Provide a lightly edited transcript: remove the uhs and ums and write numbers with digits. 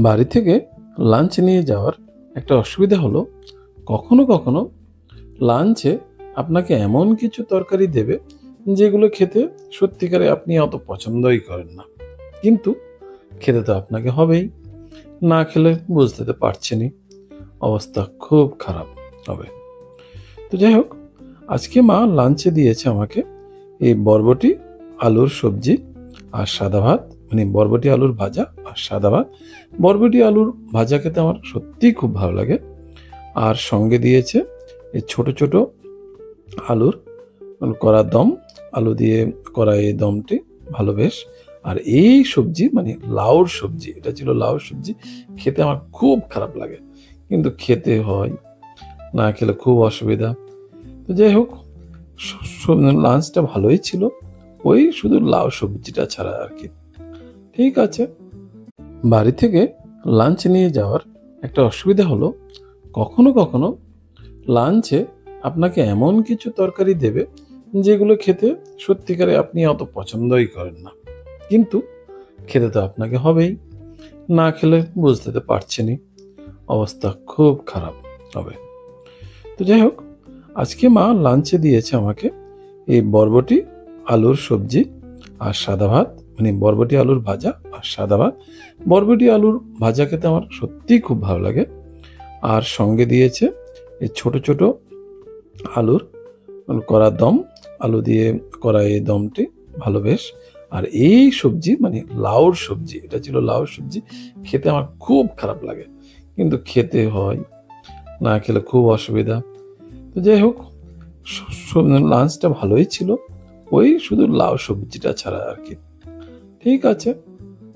বাড়ি থেকে লাঞ্চ নিয়ে যাওয়ার একটা অসুবিধা হলো, কখনো কখনো লাঞ্চে আপনাকে এমন কিছু তরকারি দেবে যেগুলো খেতে সত্যিকারে আপনি অত পছন্দই করেন না, কিন্তু খেতে তো আপনাকে হবেই। না খেলে বুঝতে তো পারছেনই, অবস্থা খুব খারাপ হবে। তো যাই হোক, আজকে মা লাঞ্চে দিয়েছে আমাকে এই বরবটি আলুর সবজি আর সাদা ভাত, মানে বরবটি আলুর ভাজা আর সাদা ভাত। বরবটি আলুর ভাজা খেতে আমার সত্যিই খুব ভালো লাগে। আর সঙ্গে দিয়েছে এই ছোট ছোট আলুর করা দম, আলু দিয়ে করা এই দমটি ভালো বেশ। আর এই সবজি মানে লাউর সবজি, এটা ছিল লাউর সবজি। খেতে আমার খুব খারাপ লাগে, কিন্তু খেতে হয়, না খেলে খুব অসুবিধা। তো যাই হোক, লাঞ্চটা ভালোই ছিল, ওই শুধু লাউ সবজিটা ছাড়া আর কি। ঠিক আছে। বাড়ি থেকে লাঞ্চ নিয়ে যাওয়ার একটা অসুবিধা হলো, কখনো কখনো লাঞ্চে আপনাকে এমন কিছু তরকারি দেবে যেগুলো খেতে সত্যিকারে আপনি অত পছন্দই করেন না, কিন্তু খেতে তো আপনাকে হবেই। না খেলে বুঝতে তো পারছেনই, অবস্থা খুব খারাপ হবে। তো যাই হোক, আজকে মা লাঞ্চে দিয়েছে আমাকে এই বরবটি আলুর সবজি আর সাদা ভাত, মানে বরবটি আলুর ভাজা আর সাদা ভাত। বরবটি আলুর ভাজা খেতে আমার সত্যিই খুব ভালো লাগে। আর সঙ্গে দিয়েছে এই ছোট ছোট আলুর করা দম, আলু দিয়ে করা এই দমটি ভালো বেশ। আর এই সবজি মানে লাউর সবজি, এটা ছিল লাউর সবজি। খেতে আমার খুব খারাপ লাগে, কিন্তু খেতে হয়, না খেলে খুব অসুবিধা। তো যাই হোক, লাঞ্চটা ভালোই ছিল, ওই শুধু লাউ সবজিটা ছাড়া আর কি। ঠিক আছে।